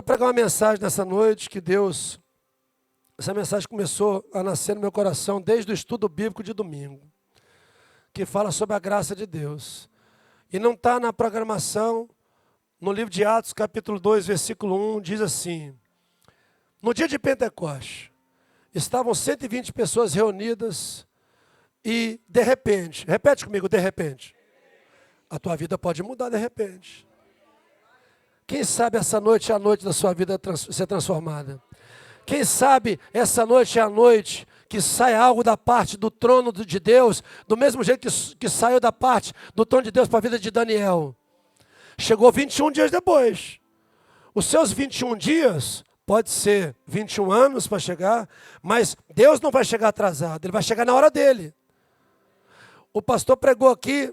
quero pregar uma mensagem nessa noite que essa mensagem começou a nascer no meu coração desde o estudo bíblico de domingo, que fala sobre a graça de Deus. E não está na programação, no livro de Atos, capítulo 2, versículo 1, diz assim: no dia de Pentecostes, estavam 120 pessoas reunidas e, de repente, repete comigo, de repente, a tua vida pode mudar de repente. Quem sabe essa noite é a noite da sua vida ser transformada? Quem sabe essa noite é a noite que sai algo da parte do trono de Deus, do mesmo jeito que saiu da parte do trono de Deus para a vida de Daniel. Chegou 21 dias depois. Os seus 21 dias, pode ser 21 anos para chegar, mas Deus não vai chegar atrasado, Ele vai chegar na hora dele. O pastor pregou aqui,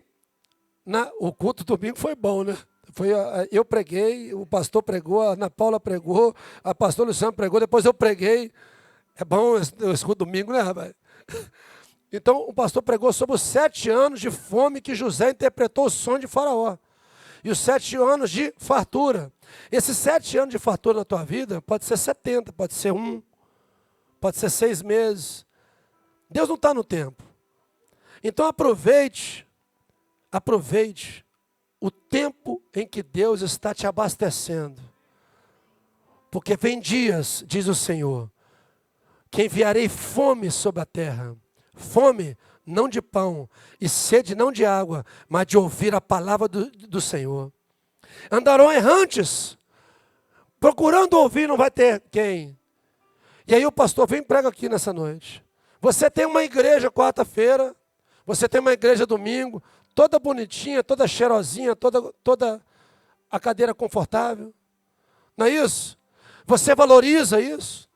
o culto do domingo foi bom, né? Eu preguei, o pastor pregou, a Ana Paula pregou, a pastor Luciano pregou, depois eu preguei. É bom eu escuto domingo, né, rapaz? Então, o pastor pregou sobre os 7 anos de fome que José interpretou o sonho de Faraó. E os 7 anos de fartura. Esses 7 anos de fartura na tua vida, pode ser 70, pode ser 1, pode ser 6 meses. Deus não está no tempo. Então, aproveite o tempo em que Deus está te abastecendo. Porque vem dias, diz o Senhor, que enviarei fome sobre a terra. Fome, não de pão, e sede não de água, mas de ouvir a palavra do Senhor. Andarão errantes, procurando ouvir, não vai ter quem. E aí o pastor vem e prega aqui nessa noite. Você tem uma igreja quarta-feira, você tem uma igreja domingo, toda bonitinha, toda cheirosinha, toda a cadeira confortável. Não é isso? Você valoriza isso?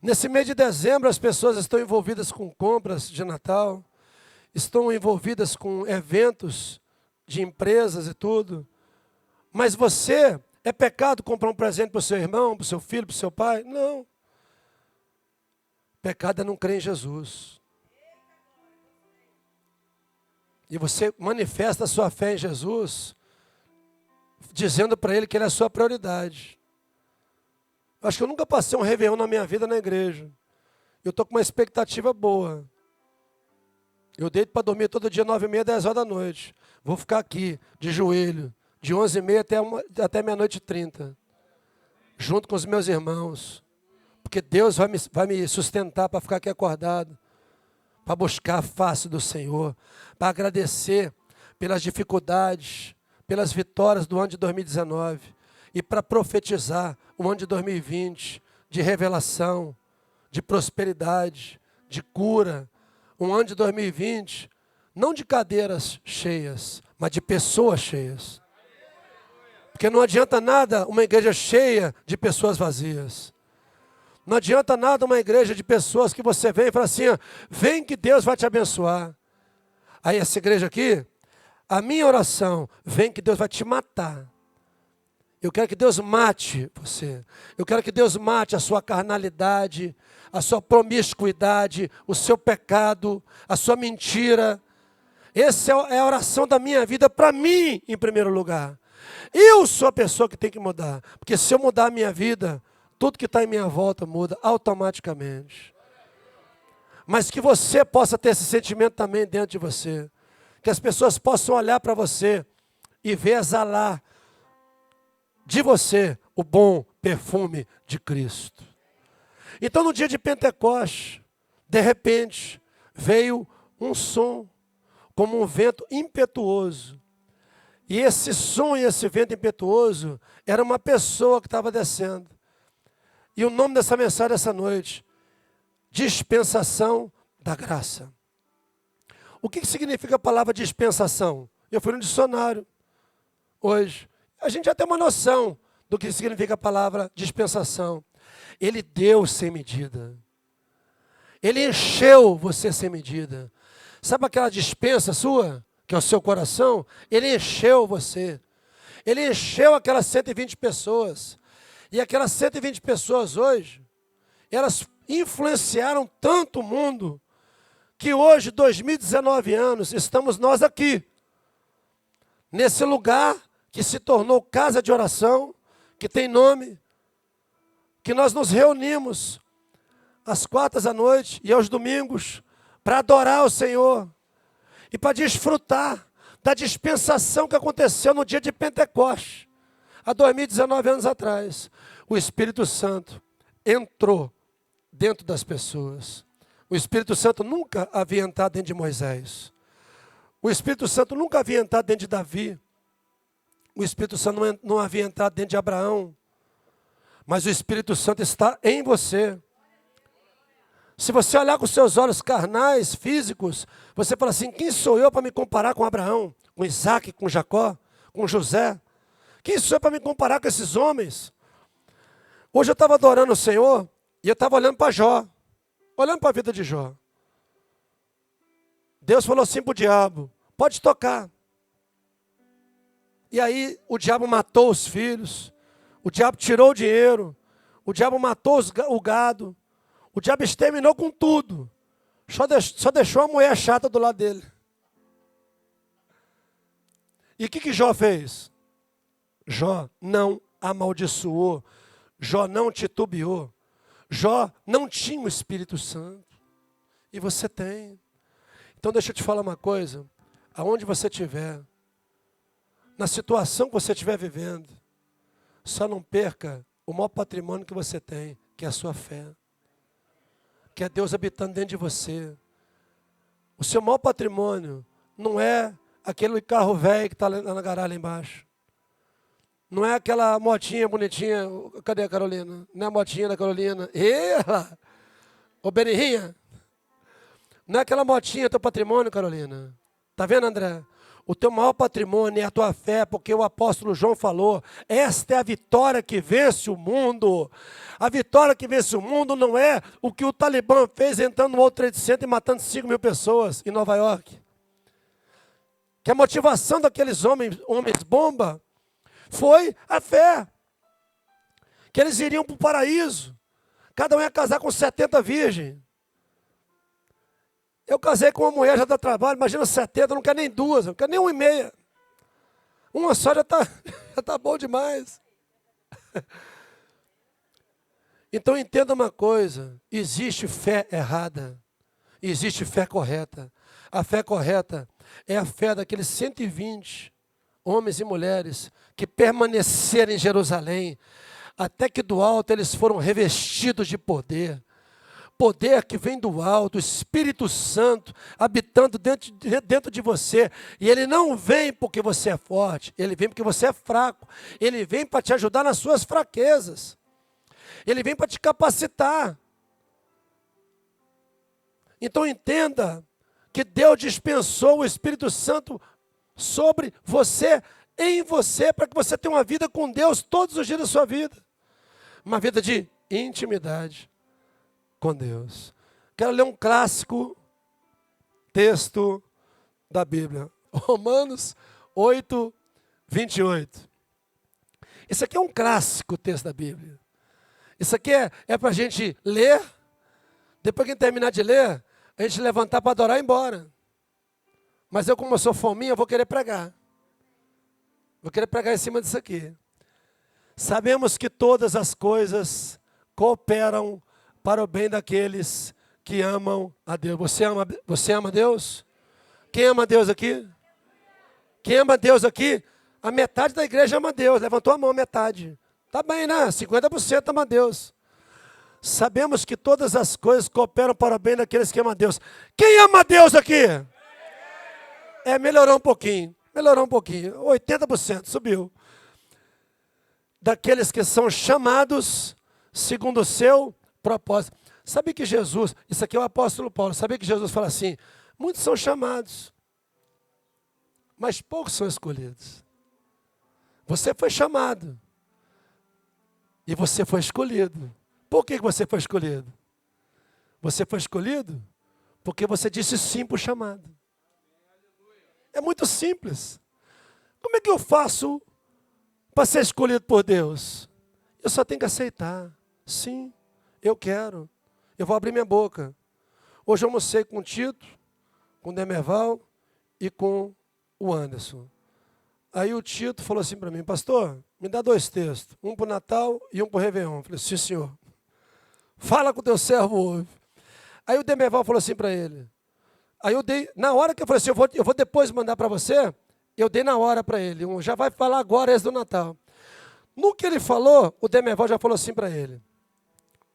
Nesse mês de dezembro, as pessoas estão envolvidas com compras de Natal, estão envolvidas com eventos de empresas e tudo. Mas é pecado comprar um presente para o seu irmão, para o seu filho, para o seu pai? Não. Pecado é não crer em Jesus. E você manifesta a sua fé em Jesus, dizendo para Ele que Ele é a sua prioridade. Acho que eu nunca passei um réveillon na minha vida na igreja. Eu estou com uma expectativa boa. Eu deito para dormir todo dia 9h30, 10 horas da noite. Vou ficar aqui, de joelho, de 11h30 até meia-noite e 30. Junto com os meus irmãos. Porque Deus vai me sustentar para ficar aqui acordado. Para buscar a face do Senhor. Para agradecer pelas dificuldades, pelas vitórias do ano de 2019. E para profetizar o ano de 2020, de revelação, de prosperidade, de cura. Um ano de 2020, não de cadeiras cheias, mas de pessoas cheias. Porque não adianta nada uma igreja cheia de pessoas vazias. Não adianta nada uma igreja de pessoas que você vem e fala assim, vem que Deus vai te abençoar. Aí essa igreja aqui, a minha oração, vem que Deus vai te matar. Eu quero que Deus mate você. Eu quero que Deus mate a sua carnalidade, a sua promiscuidade, o seu pecado, a sua mentira. Essa é a oração da minha vida para mim, em primeiro lugar. Eu sou a pessoa que tem que mudar. Porque se eu mudar a minha vida, tudo que está em minha volta muda automaticamente. Mas que você possa ter esse sentimento também dentro de você. Que as pessoas possam olhar para você e ver exalar de você o bom perfume de Cristo. Então no dia de Pentecostes, de repente, veio um som como um vento impetuoso. E esse som e esse vento impetuoso era uma pessoa que estava descendo. E o nome dessa mensagem essa noite, dispensação da graça. O que significa a palavra dispensação? Eu fui no dicionário hoje. A gente já tem uma noção do que significa a palavra dispensação. Ele deu sem medida. Ele encheu você sem medida. Sabe aquela dispensa sua, que é o seu coração? Ele encheu você. Ele encheu aquelas 120 pessoas. E aquelas 120 pessoas hoje, elas influenciaram tanto o mundo, que hoje, 2019 anos, estamos nós aqui. Nesse lugar que se tornou casa de oração, que tem nome, que nós nos reunimos às quartas à noite e aos domingos para adorar o Senhor e para desfrutar da dispensação que aconteceu no dia de Pentecostes, há 2019 anos atrás. O Espírito Santo entrou dentro das pessoas. O Espírito Santo nunca havia entrado dentro de Moisés. O Espírito Santo nunca havia entrado dentro de Davi. O Espírito Santo não havia entrado dentro de Abraão. Mas o Espírito Santo está em você. Se você olhar com seus olhos carnais, físicos, você fala assim: quem sou eu para me comparar com Abraão, com Isaac, com Jacó, com José? Quem sou eu para me comparar com esses homens? Hoje eu estava adorando o Senhor e eu estava olhando para Jó, olhando para a vida de Jó. Deus falou assim para o diabo: pode tocar. E aí o diabo matou os filhos, o diabo tirou o dinheiro, o diabo matou o gado, o diabo exterminou com tudo. Só deixou a mulher chata do lado dele. E o que Jó fez? Jó não amaldiçoou, Jó não titubeou, Jó não tinha o Espírito Santo. E você tem. Então deixa eu te falar uma coisa, aonde você estiver, na situação que você estiver vivendo, só não perca o maior patrimônio que você tem, que é a sua fé. Que é Deus habitando dentro de você. O seu maior patrimônio não é aquele carro velho que está na garagem lá embaixo. Não é aquela motinha bonitinha. Cadê a Carolina? Não é a motinha da Carolina. Ela! Ô Benirrinha! Não é aquela motinha teu patrimônio, Carolina. Tá vendo, André? O teu maior patrimônio é a tua fé, porque o apóstolo João falou: esta é a vitória que vence o mundo. A vitória que vence o mundo não é o que o Talibã fez entrando no World Trade Center e matando 5 mil pessoas em Nova York. Que a motivação daqueles homens bomba foi a fé. Que eles iriam para o paraíso. Cada um ia casar com 70 virgens. Eu casei com uma mulher, já dá trabalho, imagina 70, não quero nem duas, não quero nem 1,5. Uma só já tá bom demais. Então entenda uma coisa, existe fé errada, existe fé correta. A fé correta é a fé daqueles 120 homens e mulheres que permaneceram em Jerusalém, até que do alto eles foram revestidos de poder. Poder que vem do alto, o Espírito Santo habitando dentro de você. E ele não vem porque você é forte, ele vem porque você é fraco. Ele vem para te ajudar nas suas fraquezas. Ele vem para te capacitar. Então entenda que Deus dispensou o Espírito Santo sobre você, em você, para que você tenha uma vida com Deus todos os dias da sua vida. Uma vida de intimidade com Deus. Quero ler um clássico texto da Bíblia. Romanos 8, 28. Isso aqui é um clássico texto da Bíblia. Isso aqui é para a gente ler, depois que terminar de ler, a gente levantar para adorar e ir embora. Mas eu, como eu sou fominha, eu vou querer pregar. Vou querer pregar em cima disso aqui. Sabemos que todas as coisas cooperam para o bem daqueles que amam a Deus. Você ama Deus? Quem ama Deus aqui? Quem ama Deus aqui? A metade da igreja ama Deus. Levantou a mão, a metade. Tá bem, né? 50% ama Deus. Sabemos que todas as coisas cooperam para o bem daqueles que amam a Deus. Quem ama Deus aqui? Melhorou um pouquinho. Melhorou um pouquinho. 80% subiu. Daqueles que são chamados segundo o seu propósito. Sabe que Jesus, isso aqui é o apóstolo Paulo, sabe que Jesus fala assim: muitos são chamados, mas poucos são escolhidos. Você foi chamado e você foi escolhido. Por que você foi escolhido? Você foi escolhido porque você disse sim para o chamado. É muito simples. Como é que eu faço para ser escolhido por Deus? Eu só tenho que aceitar. Sim, eu quero. Eu vou abrir minha boca. Hoje eu almocei com o Tito, com o Demerval e com o Anderson. Aí o Tito falou assim para mim, pastor, me dá 2 textos, um para o Natal e um para o Réveillon. Eu falei, sim, senhor. Fala com o teu servo, ouve. Aí o Demerval falou assim para ele. Aí eu dei, na hora que eu falei assim, eu vou depois mandar para você, eu dei na hora para ele. Já vai falar agora esse do Natal. No que ele falou, o Demerval já falou assim para ele.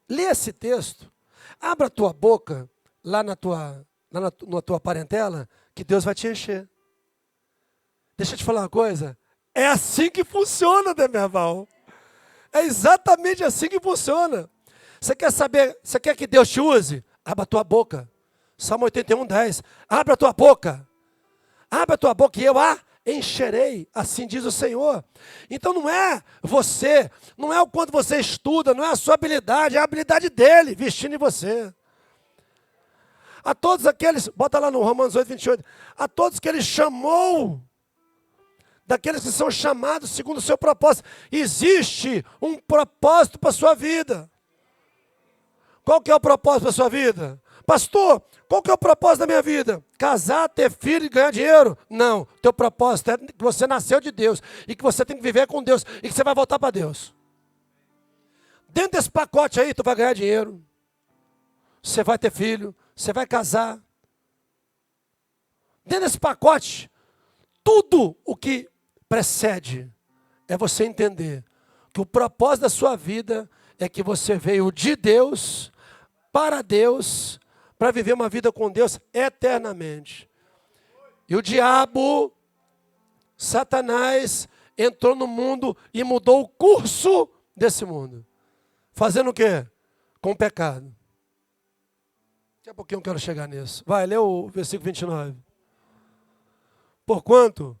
Lê esse texto, abra a tua boca lá na tua parentela, que Deus vai te encher. Deixa eu te falar uma coisa. É assim que funciona, Demerval. É exatamente assim que funciona. Você quer saber, você quer que Deus te use? Abra a tua boca. Salmo 81, 10. Abra a tua boca. Abra a tua boca e eu a encherei. Assim diz o Senhor. Então não é você, não é o quanto você estuda, não é a sua habilidade, é a habilidade dele vestindo em você. A todos aqueles, bota lá no Romanos 8, 28. A todos que ele chamou, daqueles que são chamados segundo o seu propósito. Existe um propósito para a sua vida. Qual que é o propósito para a sua vida? Pastor, qual que é o propósito da minha vida? Casar, ter filho e ganhar dinheiro? Não, teu propósito é que você nasceu de Deus e que você tem que viver com Deus e que você vai voltar para Deus. Dentro desse pacote aí, tu vai ganhar dinheiro, você vai ter filho, você vai casar. Dentro desse pacote, tudo o que precede é você entender que o propósito da sua vida é que você veio de Deus, para Deus, para viver uma vida com Deus eternamente. E o diabo, Satanás, entrou no mundo e mudou o curso desse mundo. Fazendo o quê? Com o pecado. Daqui a pouquinho eu quero chegar nisso. Vai, lê o versículo 29. Porquanto,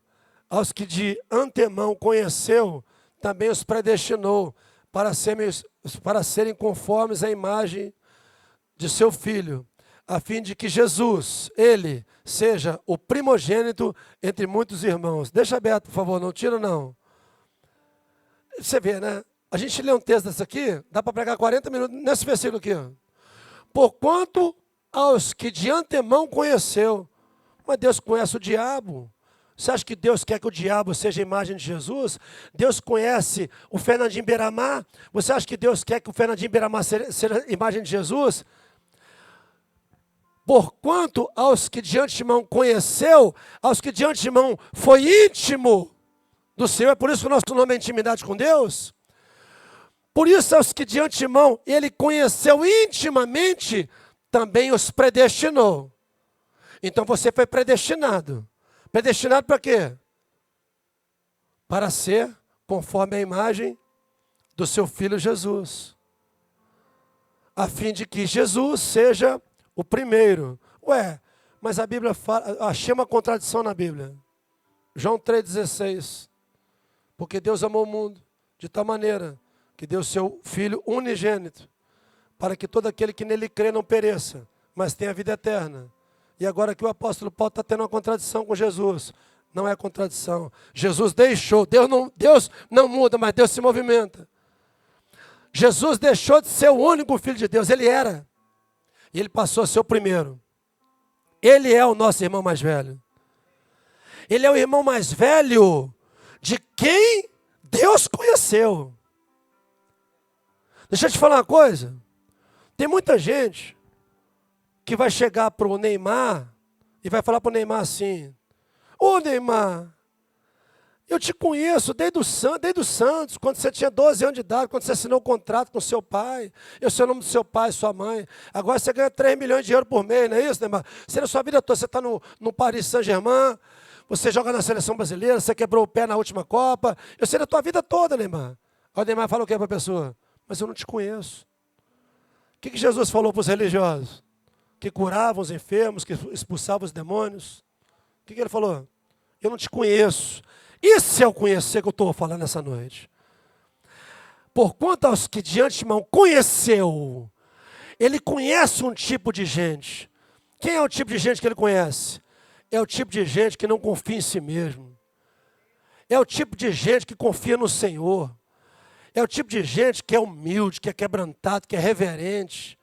aos que de antemão conheceu, também os predestinou para serem conformes à imagem de seu Filho, a fim de que Jesus, ele, seja o primogênito entre muitos irmãos. Deixa aberto, por favor, não tira não. Você vê, né? A gente lê um texto desse aqui, dá para pregar 40 minutos nesse versículo aqui. Ó. Porquanto aos que de antemão conheceu, mas Deus conhece o diabo. Você acha que Deus quer que o diabo seja a imagem de Jesus? Deus conhece o Fernandinho Beiramar? Você acha que Deus quer que o Fernandinho Beiramar seja a imagem de Jesus? Porquanto aos que de antemão conheceu, aos que de antemão foi íntimo do Senhor, é por isso que o nosso nome é intimidade com Deus. Por isso aos que de antemão ele conheceu intimamente, também os predestinou. Então você foi predestinado. Predestinado para quê? Para ser conforme a imagem do seu Filho Jesus. A fim de que Jesus seja o primeiro. Ué, mas a Bíblia fala, achei uma contradição na Bíblia. João 3,16. Porque Deus amou o mundo de tal maneira que deu seu Filho unigênito, para que todo aquele que nele crê não pereça, mas tenha vida eterna. E agora que o apóstolo Paulo está tendo uma contradição com Jesus. Não é contradição. Jesus deixou. Deus não muda, mas Deus se movimenta. Jesus deixou de ser o único Filho de Deus. Ele era. E ele passou a ser o primeiro. Ele é o nosso irmão mais velho. Ele é o irmão mais velho de quem Deus conheceu. Deixa eu te falar uma coisa. Tem muita gente que vai chegar para o Neymar e vai falar para o Neymar assim: ô Neymar, eu te conheço desde o Santos, quando você tinha 12 anos de idade, quando você assinou o contrato com seu pai, eu sei o nome do seu pai e sua mãe, agora você ganha 3 milhões de euros por mês, não é isso, Neymar? Você na sua vida toda, você está no Paris Saint-Germain, você joga na seleção brasileira, você quebrou o pé na última Copa, eu sei da tua vida toda, Neymar. Aí o Neymar fala o que para a pessoa? Mas eu não te conheço. O que Jesus falou para os religiosos? Que curavam os enfermos, que expulsavam os demônios. O que ele falou? Eu não te conheço. Isso é o conhecer que eu estou falando essa noite. Porquanto aos que de antemão conheceu, ele conhece um tipo de gente. Quem é o tipo de gente que ele conhece? É o tipo de gente que não confia em si mesmo. É o tipo de gente que confia no Senhor. É o tipo de gente que é humilde, que é quebrantado, que é reverente.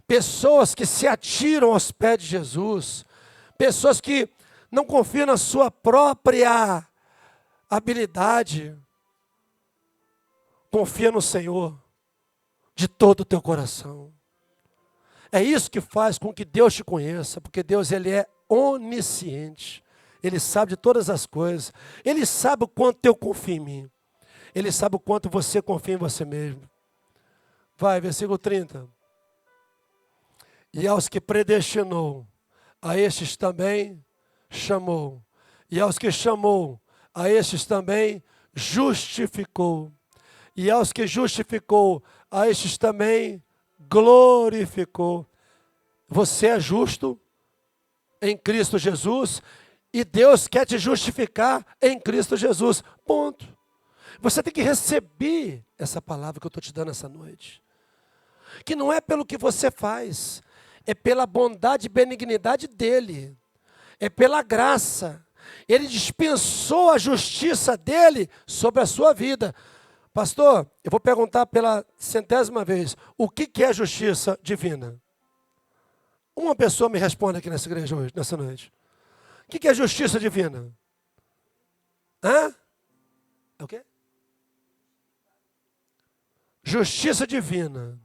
Pessoas que se atiram aos pés de Jesus. Pessoas que não confiam na sua própria habilidade. Confia no Senhor de todo o teu coração. É isso que faz com que Deus te conheça, porque Deus, Ele é onisciente. Ele sabe de todas as coisas. Ele sabe o quanto eu confio em mim. Ele sabe o quanto você confia em você mesmo. Vai, versículo 30. E aos que predestinou, a estes também chamou. E aos que chamou, a estes também justificou. E aos que justificou, a estes também glorificou. Você é justo em Cristo Jesus e Deus quer te justificar em Cristo Jesus. Ponto. Você tem que receber essa palavra que eu estou te dando essa noite. Que não é pelo que você faz, é pela bondade e benignidade dEle. É pela graça. Ele dispensou a justiça dEle sobre a sua vida. Pastor, eu vou perguntar pela 100ª vez, o que é justiça divina? Uma pessoa me responde aqui nessa igreja hoje, nessa noite. O que é justiça divina? Hã? É o quê? Justiça divina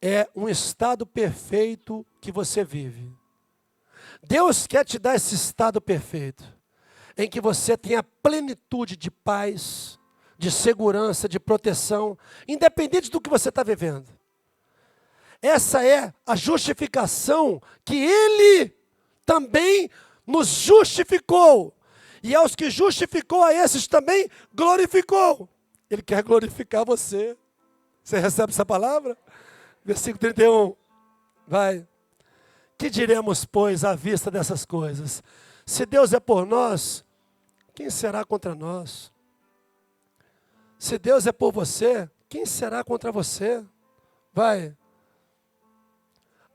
é um estado perfeito que você vive. Deus quer te dar esse estado perfeito, em que você tenha plenitude de paz, de segurança, de proteção, independente do que você está vivendo. Essa é a justificação que Ele também nos justificou. E aos que justificou, a esses também glorificou. Ele quer glorificar você. Você recebe essa palavra? Versículo 31. Vai. Que diremos, pois, à vista dessas coisas? Se Deus é por nós, quem será contra nós? Se Deus é por você, quem será contra você? Vai.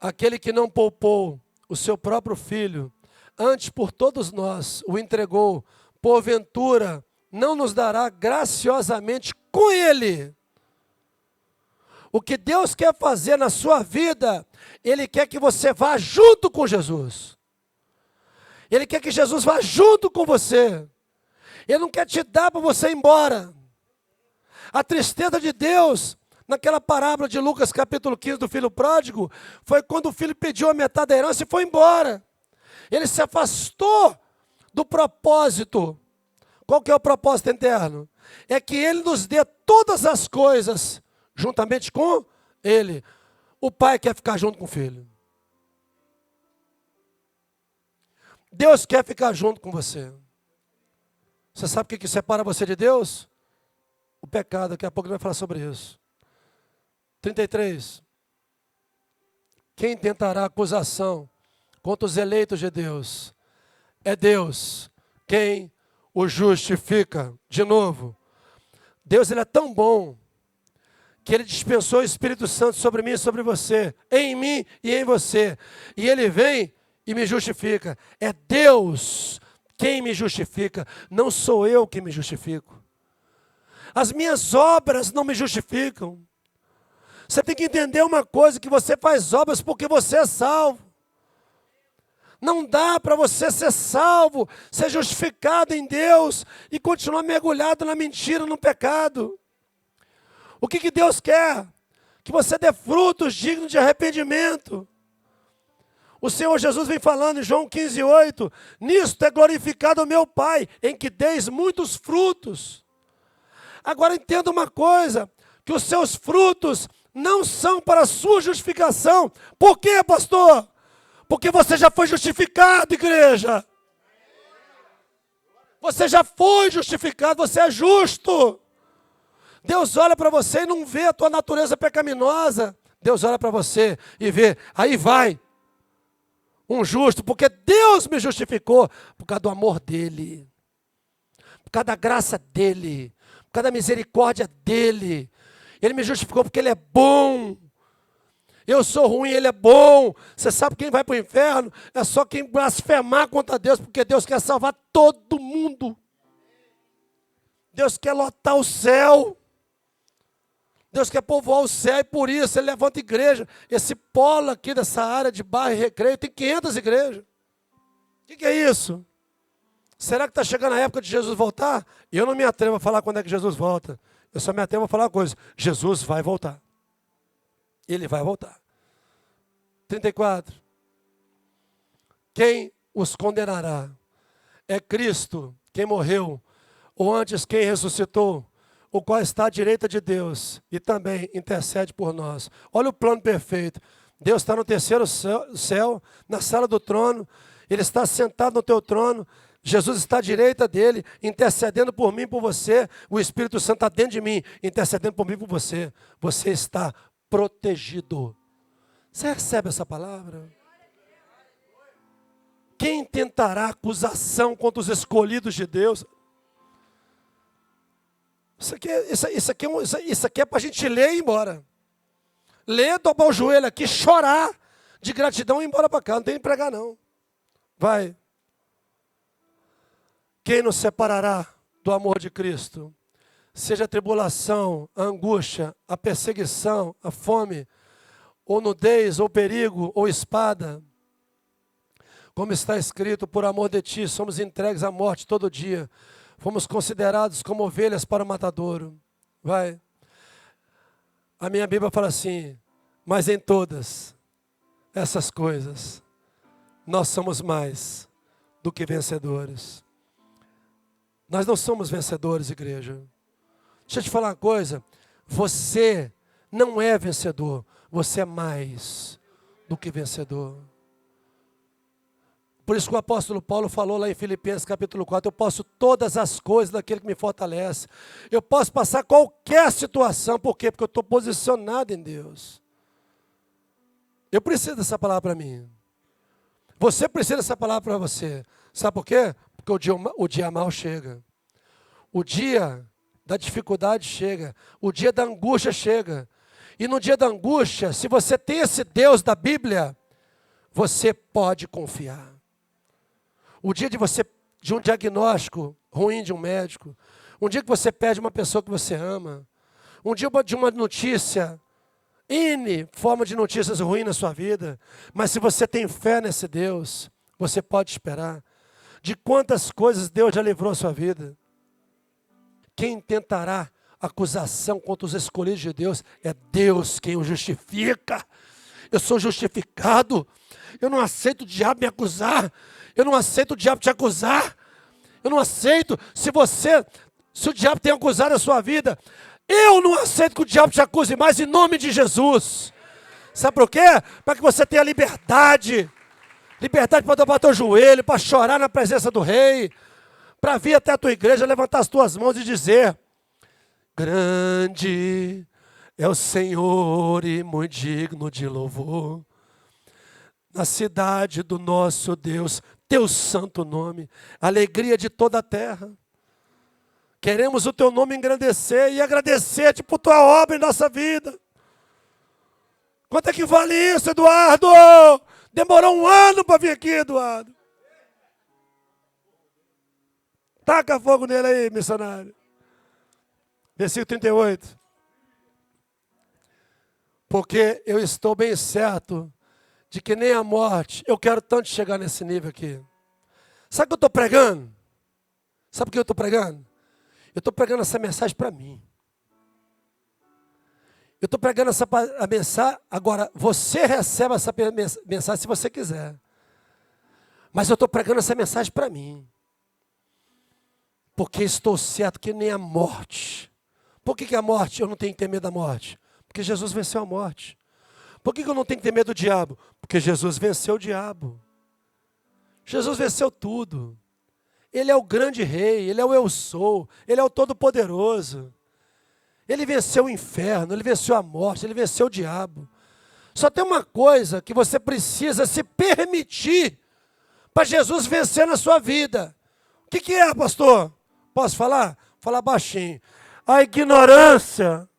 Aquele que não poupou o seu próprio filho, antes por todos nós o entregou, porventura não nos dará graciosamente com ele. O que Deus quer fazer na sua vida, Ele quer que você vá junto com Jesus. Ele quer que Jesus vá junto com você. Ele não quer te dar para você ir embora. A tristeza de Deus, naquela parábola de Lucas capítulo 15 do filho pródigo, foi quando o filho pediu a metade da herança e foi embora. Ele se afastou do propósito. Qual que é o propósito eterno? É que Ele nos dê todas as coisas juntamente com Ele. O pai quer ficar junto com o filho. Deus quer ficar junto com você. Você sabe o que separa você de Deus? O pecado, daqui a pouco ele vai falar sobre isso. 33. Quem tentará acusação contra os eleitos de Deus? É Deus quem o justifica. De novo, Deus, ele é tão bom que Ele dispensou o Espírito Santo sobre mim e sobre você, em mim e em você. E Ele vem e me justifica. É Deus quem me justifica, não sou eu que me justifico. As minhas obras não me justificam. Você tem que entender uma coisa, que você faz obras porque você é salvo. Não dá para você ser salvo, ser justificado em Deus e continuar mergulhado na mentira, no pecado. O que Deus quer? Que você dê frutos dignos de arrependimento. O Senhor Jesus vem falando em João 15:8, nisto é glorificado o meu Pai, em que deis muitos frutos. Agora entenda uma coisa, que os seus frutos não são para a sua justificação. Por quê, pastor? Porque você já foi justificado, igreja. Você já foi justificado, você é justo. Deus olha para você e não vê a tua natureza pecaminosa. Deus olha para você e vê, aí vai um justo, porque Deus me justificou por causa do amor dEle, por causa da graça dEle, por causa da misericórdia dEle. Ele me justificou porque Ele é bom. Eu sou ruim, Ele é bom. Você sabe quem vai para o inferno? É só quem blasfemar contra Deus, porque Deus quer salvar todo mundo. Deus quer lotar o céu. Deus quer povoar o céu e por isso Ele levanta igreja. Esse polo aqui dessa área de Barra e Recreio tem 500 igrejas. O que é isso? Será que está chegando a época de Jesus voltar? Eu não me atrevo a falar quando é que Jesus volta. Eu só me atrevo a falar uma coisa. Jesus vai voltar. Ele vai voltar. 34. Quem os condenará? É Cristo quem morreu, ou antes quem ressuscitou, o qual está à direita de Deus e também intercede por nós. Olha o plano perfeito. Deus está no terceiro céu, na sala do trono. Ele está sentado no teu trono. Jesus está à direita dele, intercedendo por mim e por você. O Espírito Santo está dentro de mim, intercedendo por mim e por você. Você está protegido. Você recebe essa palavra? Quem tentará acusação contra os escolhidos de Deus? Isso aqui é para a gente ler e ir embora. Ler, dobrar o joelho aqui, chorar de gratidão e ir embora para cá. Não tem que pregar, não. Vai. Quem nos separará do amor de Cristo? Seja a tribulação, a angústia, a perseguição, a fome, ou nudez, ou perigo, ou espada. Como está escrito, por amor de ti, somos entregues à morte todo dia. Fomos considerados como ovelhas para o matadouro. Vai. A minha Bíblia fala assim, mas em todas essas coisas, nós somos mais do que vencedores. Nós não somos vencedores, igreja. Deixa eu te falar uma coisa. Você não é vencedor. Você é mais do que vencedor. Por isso que o apóstolo Paulo falou lá em Filipenses capítulo 4, eu posso todas as coisas daquele que me fortalece. Eu posso passar qualquer situação. Por quê? Porque eu estou posicionado em Deus. Eu preciso dessa palavra para mim. Você precisa dessa palavra para você. Sabe por quê? Porque o dia mal chega. O dia da dificuldade chega. O dia da angústia chega. E no dia da angústia, se você tem esse Deus da Bíblia, você pode confiar. O dia de um diagnóstico ruim de um médico, um dia que você perde uma pessoa que você ama, um dia de uma notícia, N forma de notícias ruins na sua vida, mas se você tem fé nesse Deus, você pode esperar. De quantas coisas Deus já livrou a sua vida? Quem tentará acusação contra os escolhidos de Deus, é Deus quem o justifica. Eu sou justificado. Eu não aceito o diabo me acusar. Eu não aceito o diabo te acusar. Eu não aceito. Se o diabo tem acusado a sua vida, eu não aceito que o diabo te acuse mais em nome de Jesus. Sabe por quê? Para que você tenha liberdade. Liberdade para dobrar teu joelho, para chorar na presença do rei. Para vir até a tua igreja, levantar as tuas mãos e dizer: grande é o Senhor e muito digno de louvor. Na cidade do nosso Deus, teu santo nome, alegria de toda a terra. Queremos o teu nome engrandecer e agradecer-te por tua obra em nossa vida. Quanto é que vale isso, Eduardo? Demorou um ano para vir aqui, Eduardo. Taca fogo nele aí, missionário. Versículo 38. Porque eu estou bem certo de que nem a morte, eu quero tanto chegar nesse nível aqui. Sabe o que eu estou pregando? Sabe o que eu estou pregando? Eu estou pregando essa mensagem para mim. Eu estou pregando a mensagem, agora você recebe essa mensagem se você quiser. Mas eu estou pregando essa mensagem para mim. Porque estou certo que nem a morte. Por que a morte, eu não tenho que ter medo da morte? Porque Jesus venceu a morte. Por que eu não tenho que ter medo do diabo? Porque Jesus venceu o diabo. Jesus venceu tudo. Ele é o grande rei, ele é o eu sou, ele é o todo-poderoso. Ele venceu o inferno, ele venceu a morte, ele venceu o diabo. Só tem uma coisa que você precisa se permitir para Jesus vencer na sua vida. O que é, pastor? Posso falar? Falar baixinho. A ignorância.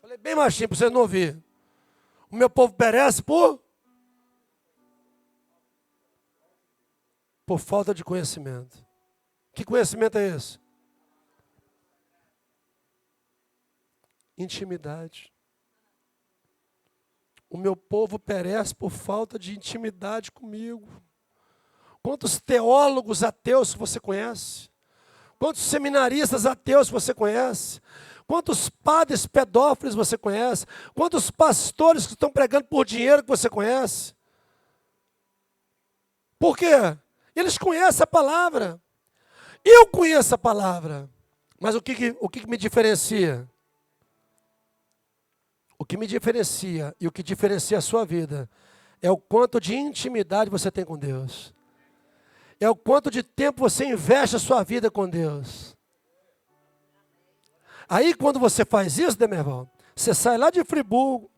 Falei bem baixinho para vocês não ouvirem. O meu povo perece por falta de conhecimento. Que conhecimento é esse? Intimidade. O meu povo perece por falta de intimidade comigo. Quantos teólogos ateus você conhece? Quantos seminaristas ateus você conhece? Quantos padres pedófilos você conhece? Quantos pastores que estão pregando por dinheiro que você conhece? Por quê? Eles conhecem a palavra. Eu conheço a palavra. Mas o que me diferencia? O que me diferencia e o que diferencia a sua vida é o quanto de intimidade você tem com Deus. É o quanto de tempo você investe a sua vida com Deus. Aí quando você faz isso, Demerval, você sai lá de Friburgo,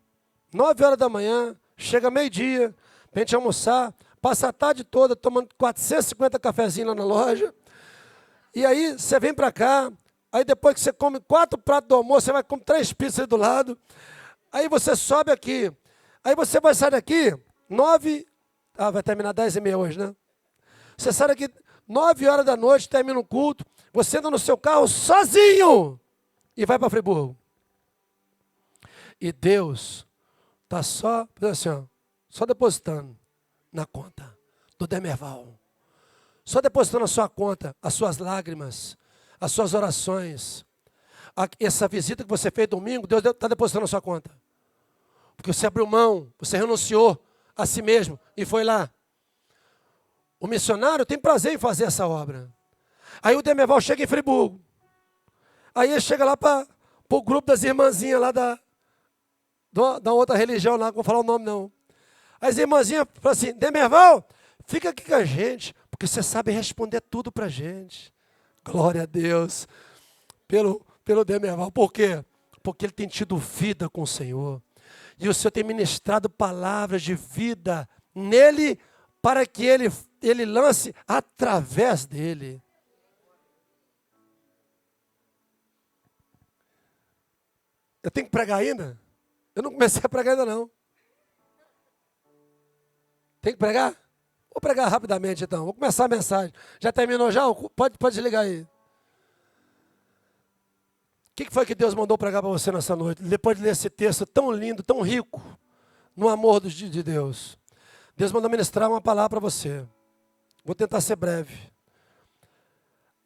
9 horas da manhã, chega meio-dia, pra gente almoçar, passa a tarde toda tomando 450 cafezinhos lá na loja. E aí você vem para cá, aí depois que você come 4 pratos do almoço, você vai comer 3 pizzas aí do lado. Aí você sobe aqui. Aí você vai sair daqui, 9... vai terminar 10h30 hoje, né? Você sai daqui 9 horas da noite, termina o culto, você anda no seu carro sozinho e vai para Friburgo. E Deus está só, assim, ó, só depositando na conta do Demerval. Só depositando na sua conta as suas lágrimas, as suas orações. Essa visita que você fez domingo, Deus está depositando na sua conta. Porque você abriu mão, você renunciou a si mesmo e foi lá. O missionário tem prazer em fazer essa obra. Aí o Demerval chega em Friburgo. Aí ele chega lá para o grupo das irmãzinhas lá da outra religião lá, não vou falar o nome não. As irmãzinhas falam assim, Demerval, fica aqui com a gente, porque você sabe responder tudo para a gente. Glória a Deus pelo Demerval. Por quê? Porque ele tem tido vida com o Senhor. E o Senhor tem ministrado palavras de vida nele, para que ele lance através dele. Eu tenho que pregar ainda? Eu não comecei a pregar ainda não. Tem que pregar? Vou pregar rapidamente então. Vou começar a mensagem. Já terminou já? Pode desligar aí. O que foi que Deus mandou pregar para você nessa noite? Depois de ler esse texto tão lindo, tão rico, no amor de Deus. Deus mandou ministrar uma palavra para você. Vou tentar ser breve.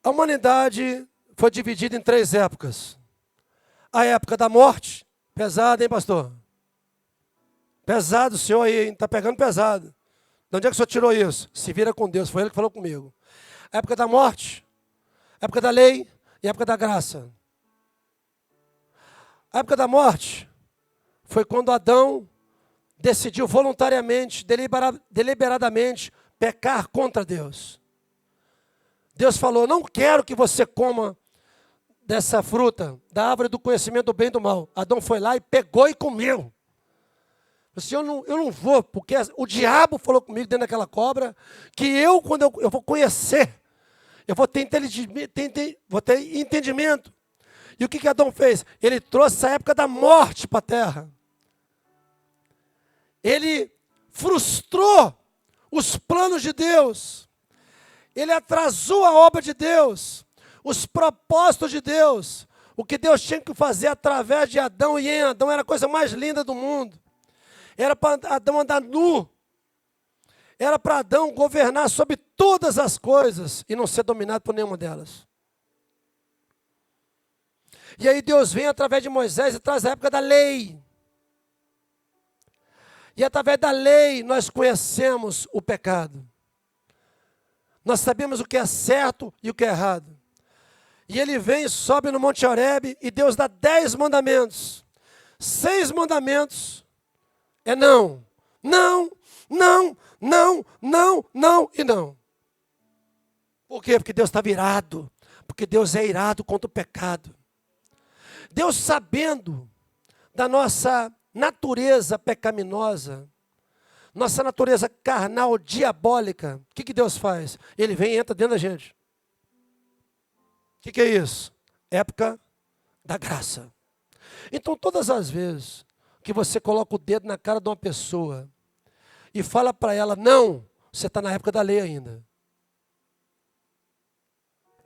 A humanidade foi dividida em 3 épocas. A época da morte, pesado, hein, pastor? Pesado, o senhor aí, está pegando pesado. De onde é que o senhor tirou isso? Se vira com Deus, foi ele que falou comigo. A época da morte, a época da lei e a época da graça. A época da morte foi quando Adão decidiu voluntariamente, deliberadamente, pecar contra Deus. Deus falou, não quero que você coma dessa fruta, da árvore do conhecimento do bem e do mal. Adão foi lá e pegou e comeu. Assim, eu não vou, porque o diabo falou comigo dentro daquela cobra, que quando eu vou conhecer, eu vou ter entendimento. E o que Adão fez? Ele trouxe a época da morte para a terra. Ele frustrou os planos de Deus. Ele atrasou a obra de Deus, os propósitos de Deus. O que Deus tinha que fazer através de Adão e em Adão era a coisa mais linda do mundo. Era para Adão andar nu. Era para Adão governar sobre todas as coisas e não ser dominado por nenhuma delas. E aí Deus vem através de Moisés e traz a época da lei. E através da lei nós conhecemos o pecado. Nós sabemos o que é certo e o que é errado. E ele vem, sobe no Monte Horebe e Deus dá 10 mandamentos. 6 mandamentos é não. Não, não, não, não, não e não. Por quê? Porque Deus está virado. Porque Deus é irado contra o pecado. Deus, sabendo da nossa natureza pecaminosa, nossa natureza carnal, diabólica, o que Deus faz? Ele vem e entra dentro da gente. O que é isso? Época da graça. Então, todas as vezes que você coloca o dedo na cara de uma pessoa e fala para ela, não, você está na época da lei ainda.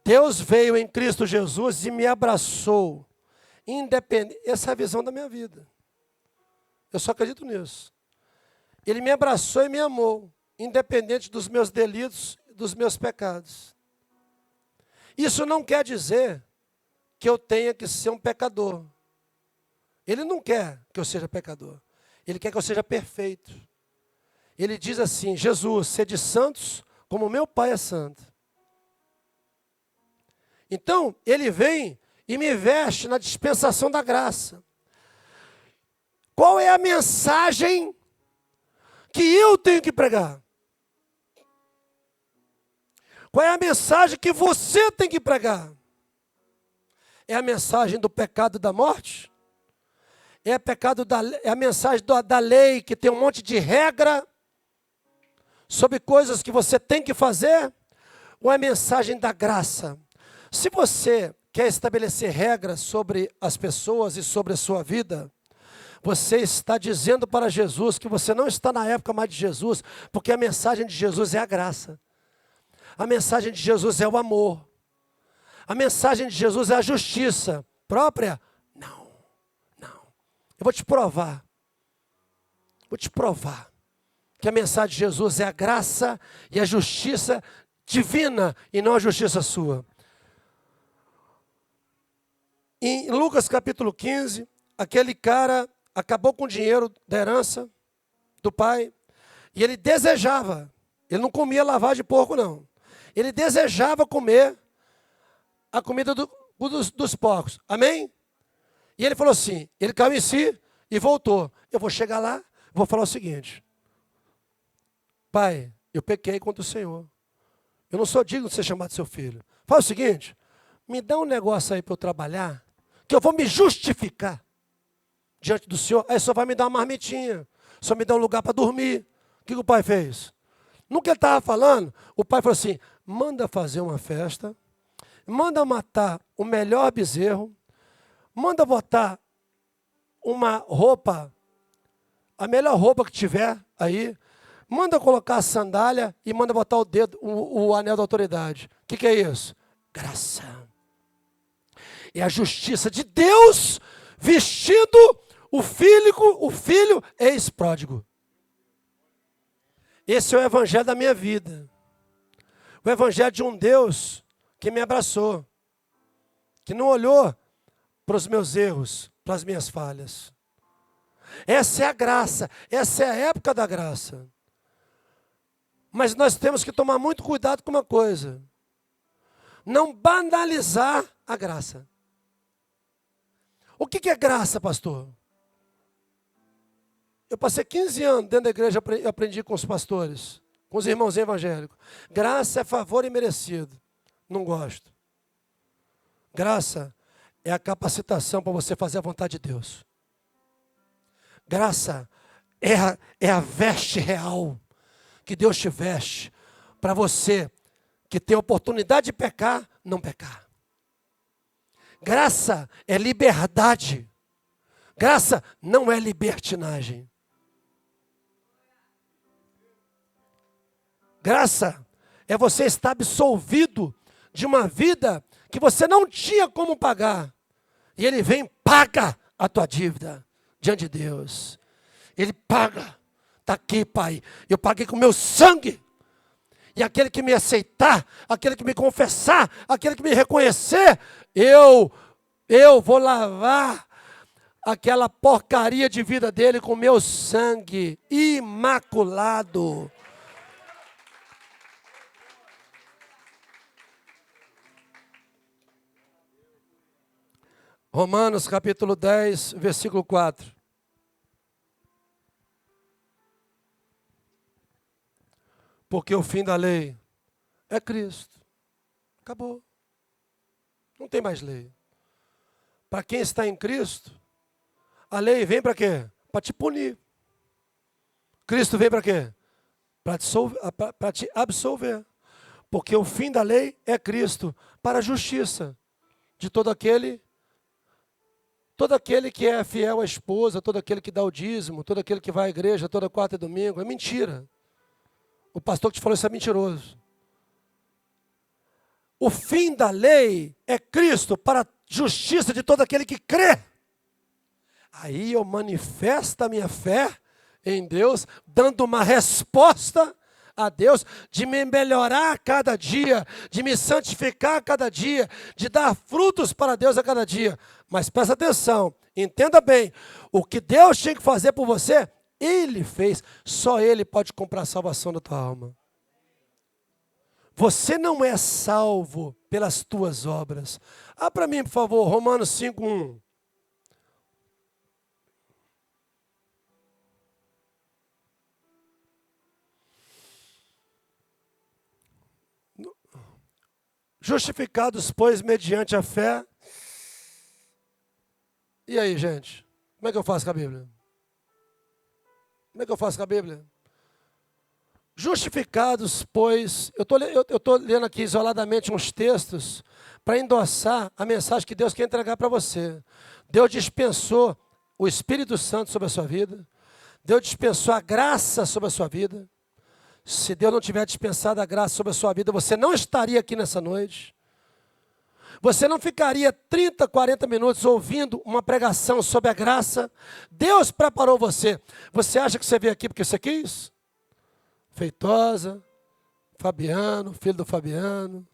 Deus veio em Cristo Jesus e me abraçou. Independente, essa é a visão da minha vida. Eu só acredito nisso. Ele me abraçou e me amou. independente dos meus delitos, dos meus pecados. Isso não quer dizer que eu tenha que ser um pecador. Ele não quer que eu seja pecador. Ele quer que eu seja perfeito. Ele diz assim: Jesus, sede santos como meu Pai é santo. Então, ele vem e me veste na dispensação da graça. Qual é a mensagem que eu tenho que pregar? Qual é a mensagem que você tem que pregar? É a mensagem do pecado e da morte? É a mensagem da lei que tem um monte de regra sobre coisas que você tem que fazer? Ou é a mensagem da graça? Se você quer estabelecer regras sobre as pessoas e sobre a sua vida, você está dizendo para Jesus que você não está na época mais de Jesus, porque a mensagem de Jesus é a graça. A mensagem de Jesus é o amor. A mensagem de Jesus é a justiça própria? Não, não. Eu vou te provar. Vou te provar que a mensagem de Jesus é a graça e a justiça divina e não a justiça sua. Em Lucas capítulo 15, aquele cara acabou com o dinheiro da herança do pai e ele desejava, ele não comia lavagem de porco não, ele desejava comer a comida dos porcos, amém? E ele falou assim, ele caiu em si e voltou. Eu vou chegar lá, vou falar o seguinte: Pai, eu pequei contra o Senhor, eu não sou digno de ser chamado seu filho. Fala o seguinte, me dá um negócio aí para eu trabalhar, que eu vou me justificar diante do Senhor. Aí só vai me dar uma marmitinha, só me dá um lugar para dormir. O que o pai fez? No que ele estava falando, o pai falou assim, manda fazer uma festa, manda matar o melhor bezerro, manda botar uma roupa, a melhor roupa que tiver aí, manda colocar a sandália e manda botar o dedo, o anel da autoridade. O que é isso? Graça. É a justiça de Deus vestindo o filho ex-pródigo. Esse é o evangelho da minha vida. O evangelho de um Deus que me abraçou, que não olhou para os meus erros, para as minhas falhas. Essa é a graça, essa é a época da graça. Mas nós temos que tomar muito cuidado com uma coisa: não banalizar a graça. O que é graça, pastor? Eu passei 15 anos dentro da igreja, eu aprendi com os pastores, com os irmãos evangélicos. Graça é favor imerecido. Não gosto. Graça é a capacitação para você fazer a vontade de Deus. Graça é a veste real que Deus te veste para você que tem a oportunidade de pecar, não pecar. Graça é liberdade. Graça não é libertinagem. Graça é você estar absolvido de uma vida que você não tinha como pagar. E Ele vem e paga a tua dívida diante de Deus. Ele paga. Está aqui, Pai. Eu paguei com o meu sangue. E aquele que me aceitar, aquele que me confessar, aquele que me reconhecer, eu vou lavar aquela porcaria de vida dele com meu sangue imaculado. Romanos capítulo 10, versículo 4. Porque o fim da lei é Cristo. Acabou. Não tem mais lei. Para quem está em Cristo, a lei vem para quê? Para te punir. Cristo vem para quê? Para te absolver. Porque o fim da lei é Cristo, para a justiça de todo aquele que é fiel à esposa, todo aquele que dá o dízimo, todo aquele que vai à igreja toda quarta e domingo. É mentira. O pastor que te falou isso é mentiroso. O fim da lei é Cristo para a justiça de todo aquele que crê. Aí eu manifesto a minha fé em Deus, dando uma resposta a Deus, de me melhorar a cada dia, de me santificar a cada dia, de dar frutos para Deus a cada dia. Mas presta atenção, entenda bem, o que Deus tinha que fazer por você, Ele fez. Só Ele pode comprar a salvação da tua alma. Você não é salvo pelas tuas obras. Para mim, por favor, Romanos 5:1. Justificados, pois, mediante a fé. E aí, gente? Como é que eu faço com a Bíblia? Como é que eu faço com a Bíblia? Justificados, pois... Eu estou lendo aqui isoladamente uns textos para endossar a mensagem que Deus quer entregar para você. Deus dispensou o Espírito Santo sobre a sua vida. Deus dispensou a graça sobre a sua vida. Se Deus não tiver dispensado a graça sobre a sua vida, você não estaria aqui nessa noite. Você não ficaria 30, 40 minutos ouvindo uma pregação sobre a graça. Deus preparou você. Você acha que você veio aqui porque você quis? Feitosa, Fabiano, filho do Fabiano,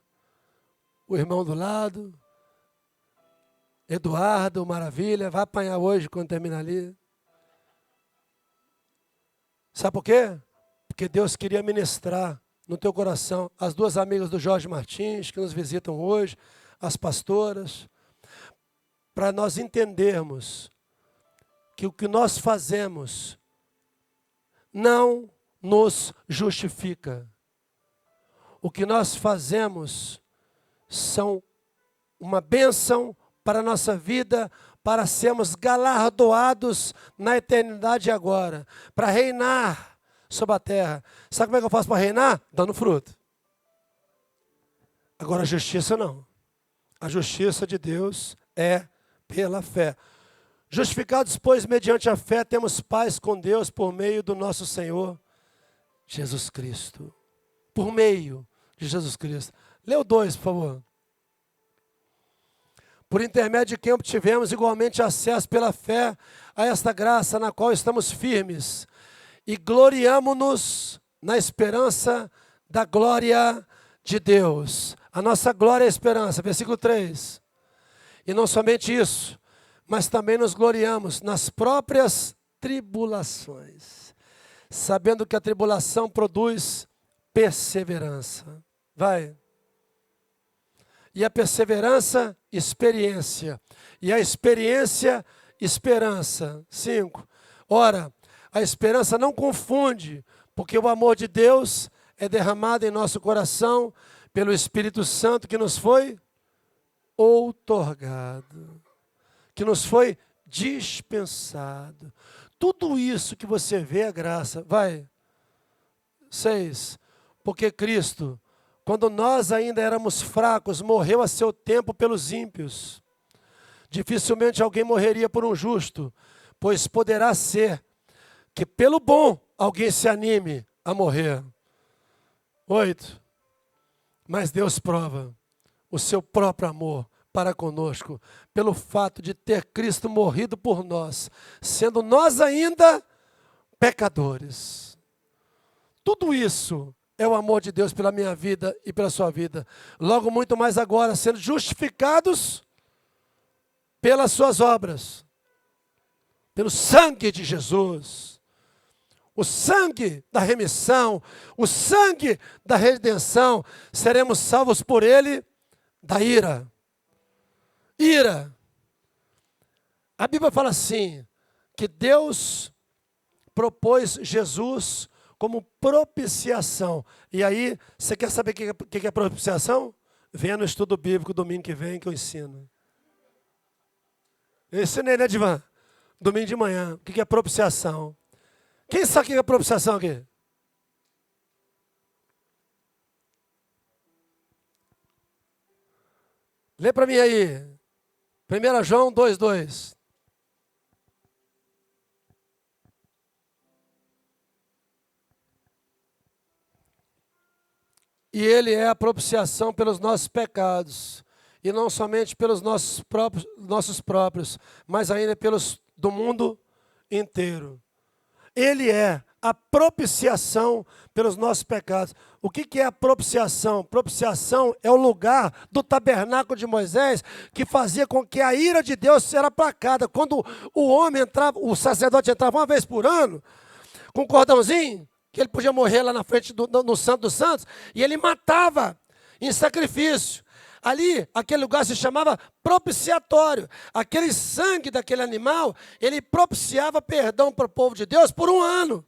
o irmão do lado, Eduardo, maravilha, vai apanhar hoje quando terminar ali. Sabe por quê? Porque Deus queria ministrar no teu coração as duas amigas do Jorge Martins, que nos visitam hoje, as pastoras, para nós entendermos que o que nós fazemos não nos justifica. O que nós fazemos são uma bênção para a nossa vida, para sermos galardoados na eternidade agora, para reinar sobre a terra. Sabe como é que eu faço para reinar? Dando fruto. Agora a justiça não. A justiça de Deus é pela fé. Justificados, pois, mediante a fé, temos paz com Deus por meio do nosso Senhor Jesus Cristo. Por meio de Jesus Cristo. Lê o 2, por favor. Por intermédio de quem obtivemos igualmente acesso pela fé a esta graça na qual estamos firmes e gloriamo-nos na esperança da glória de Deus. A nossa glória é a esperança, versículo 3. E não somente isso, mas também nos gloriamos nas próprias tribulações, sabendo que a tribulação produz perseverança. Vai. E a perseverança, experiência. E a experiência, esperança. 5. Ora, a esperança não confunde, porque o amor de Deus é derramado em nosso coração pelo Espírito Santo que nos foi outorgado, que nos foi dispensado. Tudo isso que você vê é graça. Vai. 6. Porque Cristo, quando nós ainda éramos fracos, morreu a seu tempo pelos ímpios. Dificilmente alguém morreria por um justo, pois poderá ser que pelo bom alguém se anime a morrer. 8. Mas Deus prova o seu próprio amor para conosco, pelo fato de ter Cristo morrido por nós, sendo nós ainda pecadores. Tudo isso é o amor de Deus pela minha vida e pela sua vida. Logo, muito mais agora, sendo justificados pelas suas obras, pelo sangue de Jesus. O sangue da remissão, o sangue da redenção, seremos salvos por ele da ira. Ira. A Bíblia fala assim, que Deus propôs Jesus como propiciação. E aí, você quer saber o que é propiciação? Venha no estudo bíblico domingo que vem que eu ensino. Eu ensinei, né, Divan? Domingo de manhã. O que é propiciação? Quem sabe o que é propiciação aqui? Lê para mim aí. 1 João 2:2. E ele é a propiciação pelos nossos pecados. E não somente pelos nossos próprios, mas ainda pelos do mundo inteiro. Ele é a propiciação pelos nossos pecados. O que é a propiciação? Propiciação é o lugar do tabernáculo de Moisés que fazia com que a ira de Deus seja aplacada. Quando o homem entrava, o sacerdote entrava uma vez por ano, com um cordãozinho, que ele podia morrer lá na frente no Santo dos Santos, e ele matava em sacrifício. Ali, aquele lugar se chamava propiciatório. Aquele sangue daquele animal, ele propiciava perdão para o povo de Deus por um ano.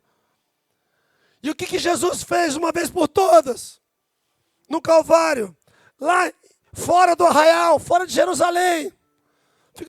E o que Jesus fez uma vez por todas? No Calvário, lá fora do arraial, fora de Jerusalém.